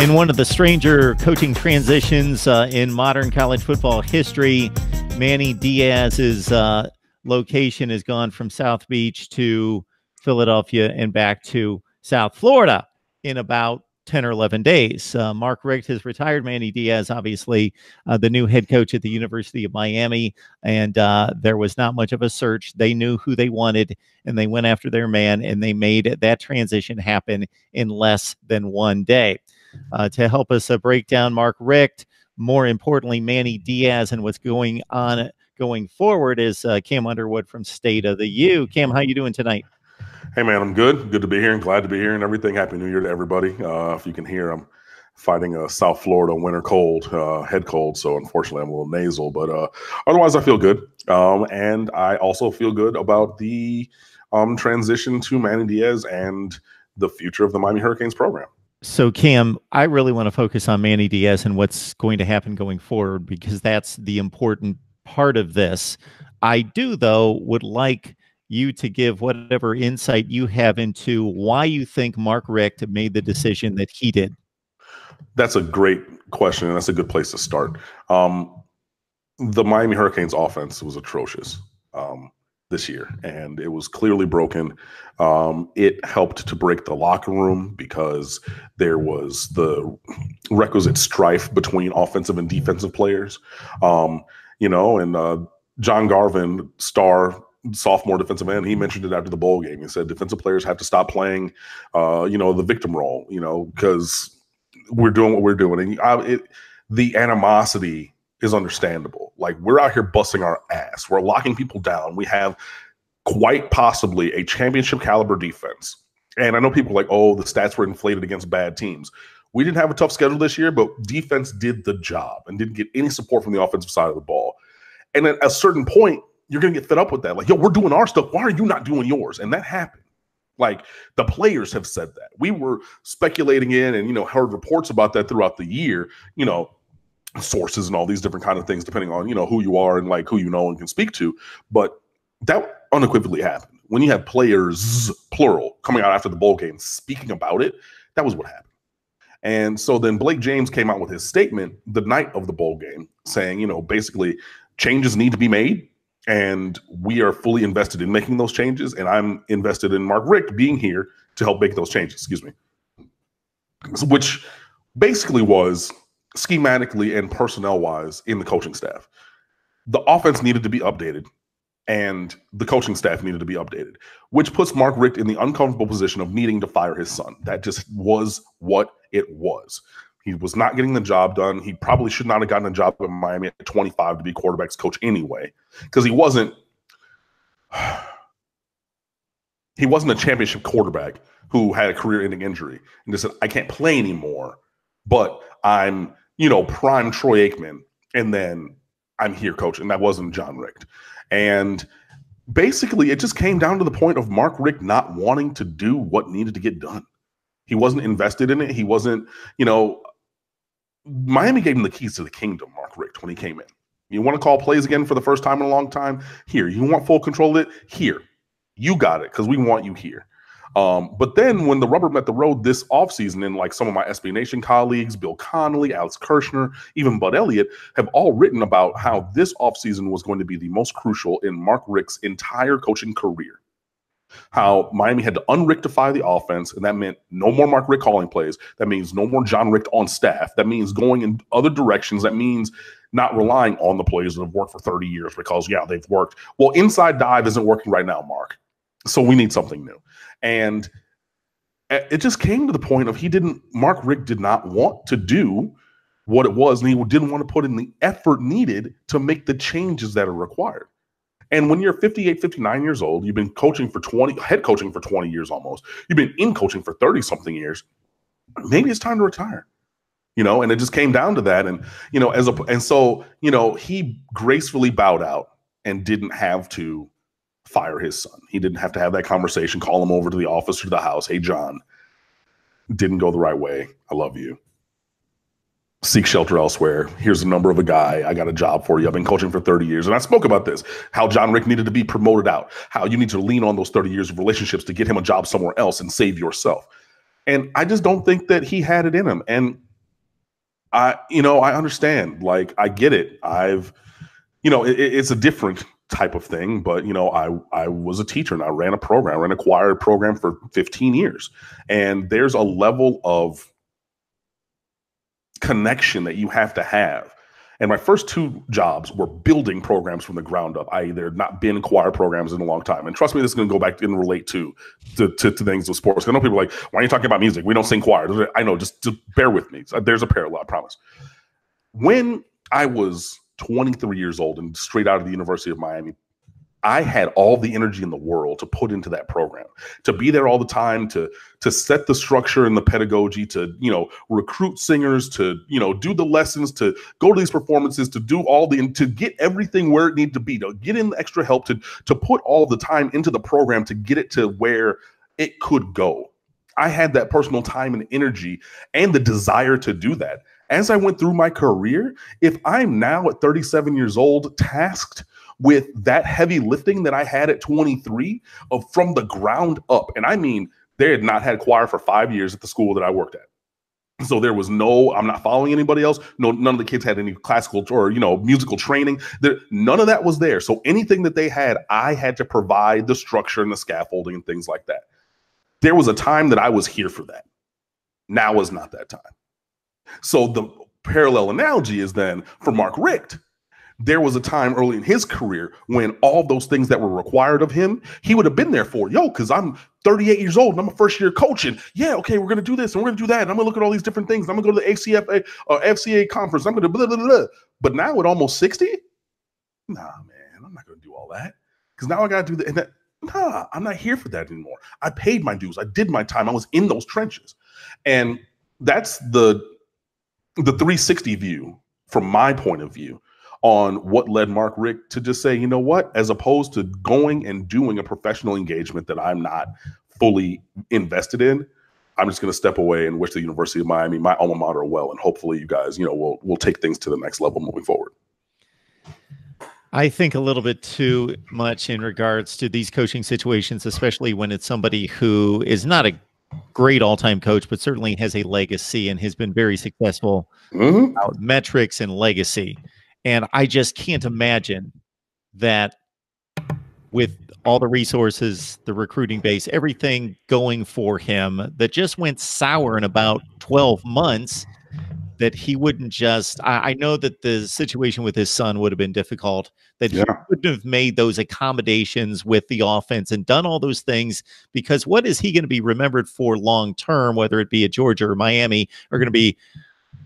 In one of the stranger coaching transitions in modern college football history, Manny Diaz's location has gone from South Beach to Philadelphia and back to South Florida in about 10 or 11 days. Mark Richt has retired. Manny Diaz, obviously, the new head coach at the University of Miami, and there was not much of a search. They knew who they wanted, and they went after their man, and they made that transition happen in less than 1 day. To help us break down Mark Richt, more importantly, Manny Diaz, and what's going on going forward is Cam Underwood from State of the U. Cam, how you doing tonight? Hey, man, I'm good. Good to be here and glad to be here and everything. Happy New Year to everybody. If you can hear, I'm fighting a South Florida winter cold, head cold. So unfortunately, I'm a little nasal, but otherwise I feel good. And I also feel good about the transition to Manny Diaz and the future of the Miami Hurricanes program. So, Cam, I really want to focus on Manny Diaz and what's going to happen going forward, because that's the important part of this. I do, though, would like you to give whatever insight you have into why you think Mark Richt made the decision that he did. That's a great question, and that's a good place to start. The Miami Hurricanes offense was atrocious this year, and it was clearly broken. It helped to break the locker room because there was the requisite strife between offensive and defensive players. And John Garvin, star sophomore defensive end, he mentioned it after the bowl game. He said defensive players have to stop playing, the victim role, because we're doing what we're doing. And the animosity is understandable. Like, we're out here busting our ass. We're locking people down. We have quite possibly a championship caliber defense. And I know people are like, oh, the stats were inflated against bad teams. We didn't have a tough schedule this year, but defense did the job and didn't get any support from the offensive side of the ball. And at a certain point, you're going to get fed up with that. Like, yo, we're doing our stuff. Why are you not doing yours? And that happened. Like, the players have said that. We were speculating in and, heard reports about that throughout the year, sources and all these different kind of things, depending on, who you are and like who you know and can speak to. But that unequivocally happened. When you have players, plural, coming out after the bowl game speaking about it, that was what happened. And so then Blake James came out with his statement the night of the bowl game saying, basically changes need to be made. And we are fully invested in making those changes. And I'm invested in Mark Richt being here to help make those changes, which basically was schematically and personnel-wise in the coaching staff. The offense needed to be updated and the coaching staff needed to be updated, which puts Mark Richt in the uncomfortable position of needing to fire his son. That just was what it was. He was not getting the job done. He probably should not have gotten a job in Miami at 25 to be quarterback's coach anyway, because he wasn't a championship quarterback who had a career-ending injury and just said, I can't play anymore, but I'm, prime Troy Aikman, and then I'm here coaching. That wasn't John Richt. And basically, it just came down to the point of Mark Richt not wanting to do what needed to get done. He wasn't invested in it. He wasn't, Miami gave him the keys to the kingdom, Mark Richt, when he came in. You want to call plays again for the first time in a long time? Here. You want full control of it? Here. You got it, because we want you here. But then when the rubber met the road this offseason, and like some of my SB Nation colleagues, Bill Connolly, Alex Kirshner, even Bud Elliott, have all written about how this offseason was going to be the most crucial in Mark Richt's entire coaching career. How Miami had to unrictify the offense, and that meant no more Mark Richt calling plays. That means no more John Richt on staff. That means going in other directions. That means not relying on the plays that have worked for 30 years because, yeah, they've worked. Well, inside dive isn't working right now, Mark. So we need something new. And it just came to the point of Mark Richt did not want to do what it was, and he didn't want to put in the effort needed to make the changes that are required. And when you're 58, 59 years old, you've been coaching for head coaching for 20 years almost. You've been in coaching for 30-something years. Maybe it's time to retire. And it just came down to that. And, so he gracefully bowed out and didn't have to fire his son. He didn't have to have that conversation, call him over to the office or to the house. Hey, John, didn't go the right way. I love you. Seek shelter elsewhere. Here's the number of a guy. I got a job for you. I've been coaching for 30 years. And I spoke about this, how John Richt needed to be promoted out, how you need to lean on those 30 years of relationships to get him a job somewhere else and save yourself. And I just don't think that he had it in him. And I understand. Like, I get it. It's a different type of thing, but I was a teacher and I ran a choir program for 15 years. And there's a level of connection that you have to have. And my first two jobs were building programs from the ground up, i.e. there had not been choir programs in a long time. And trust me, this is going to go back and relate to things with sports. I know people are like, why are you talking about music? We don't sing choir. I know, just bear with me. There's a parallel, I promise. When I was 23 years old and straight out of the University of Miami, I had all the energy in the world to put into that program, to be there all the time, to set the structure and the pedagogy, to, recruit singers, to, do the lessons, to go to these performances, to do to get everything where it needed to be, to get in the extra help, to put all the time into the program to get it to where it could go. I had that personal time and energy and the desire to do that. As I went through my career, if I'm now at 37 years old, tasked with that heavy lifting that I had at 23 from the ground up. And I mean, they had not had choir for 5 years at the school that I worked at. So there was I'm not following anybody else. No, none of the kids had any classical or, musical training. None of that was there. So anything that they had, I had to provide the structure and the scaffolding and things like that. There was a time that I was here for that. Now is not that time. So the parallel analogy is then for Mark Richt. There was a time early in his career when all those things that were required of him, he would have been there for. Because I'm 38 years old and I'm a first year coach. And okay, we're going to do this and we're going to do that. And I'm going to look at all these different things. I'm going to go to the ACFA or FCA conference. I'm going to blah, blah, blah, blah. But now at almost 60, nah, man, I'm not going to do all that. Because now I got to do that. Nah, I'm not here for that anymore. I paid my dues. I did my time. I was in those trenches. And that's the 360 view from my point of view on what led Mark Richt to just say, you know what, as opposed to going and doing a professional engagement that I'm not fully invested in, I'm just going to step away and wish the University of Miami, my alma mater, well. And hopefully you guys, will take things to the next level moving forward. I think a little bit too much in regards to these coaching situations, especially when it's somebody who is not a great all-time coach, but certainly has a legacy and has been very successful about metrics and legacy. And I just can't imagine that with all the resources, the recruiting base, everything going for him, that just went sour in about 12 months, that he wouldn't just, I know that the situation with his son would have been difficult, that he wouldn't have made those accommodations with the offense and done all those things, because what is he going to be remembered for long-term, whether it be at Georgia or Miami, are going to be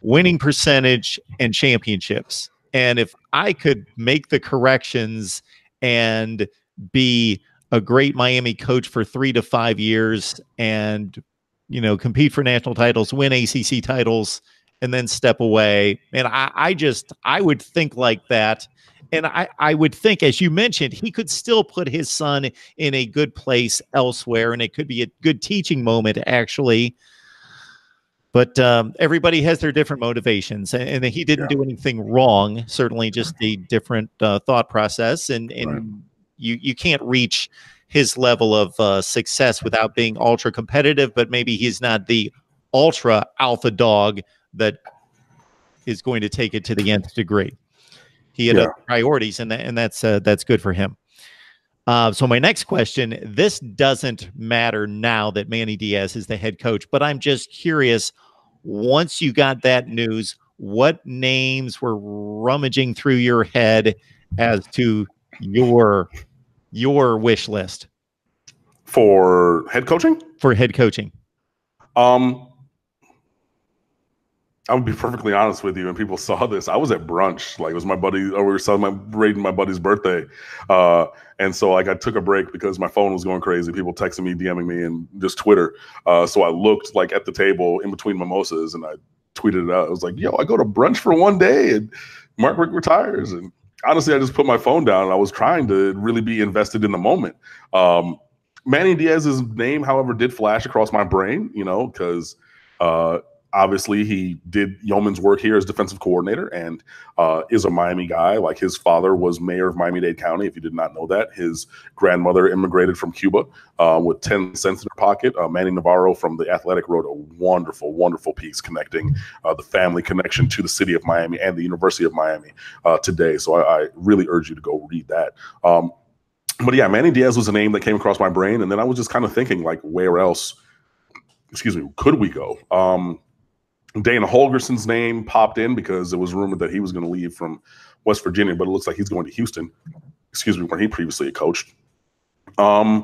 winning percentage and championships. And if I could make the corrections and be a great Miami coach for 3 to 5 years and, compete for national titles, win ACC titles, and then step away. And I would think like that. And I would think, as you mentioned, he could still put his son in a good place elsewhere. And it could be a good teaching moment, actually. But everybody has their different motivations, and he didn't do anything wrong. Certainly, just a different thought process, and you can't reach his level of success without being ultra competitive. But maybe he's not the ultra alpha dog that is going to take it to the nth degree. He had other priorities, and that's good for him. So my next question: this doesn't matter now that Manny Diaz is the head coach, but I'm just curious. Once you got that news, what names were rummaging through your head as to your wish list for head coaching? For head coaching, I would be perfectly honest with you. And people saw this. I was at brunch. Like, it was my buddy. We were celebrating my buddy's birthday. And so I took a break because my phone was going crazy. People texting me, DMing me, and just Twitter. So I looked at the table in between mimosas and I tweeted it out. I was like, yo, I go to brunch for one day and Mark Richt retires. And honestly, I just put my phone down and I was trying to really be invested in the moment. Manny Diaz's name, however, did flash across my brain, because Obviously, he did yeoman's work here as defensive coordinator and is a Miami guy. Like, his father was mayor of Miami-Dade County, if you did not know that. His grandmother immigrated from Cuba with 10 cents in her pocket. Manny Navarro from The Athletic wrote a wonderful, wonderful piece connecting the family connection to the city of Miami and the University of Miami today. So I really urge you to go read that. But yeah, Manny Diaz was a name that came across my brain. And then I was just kind of thinking, like, where else, could we go? Dana Holgerson's name popped in because it was rumored that he was going to leave from West Virginia, but it looks like he's going to Houston, where he previously coached. Yeah,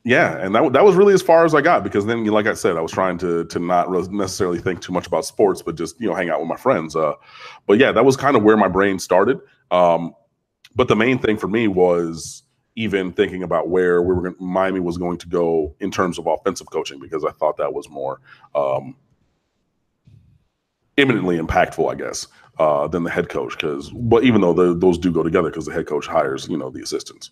and that was really as far as I got, because then, like I said, I was trying to not necessarily think too much about sports, but just, hang out with my friends. But yeah, that was kind of where my brain started. But the main thing for me was even thinking about where Miami was going to go in terms of offensive coaching, because I thought that was more imminently impactful, I guess, than the head coach. But even though those do go together, because the head coach hires, the assistants.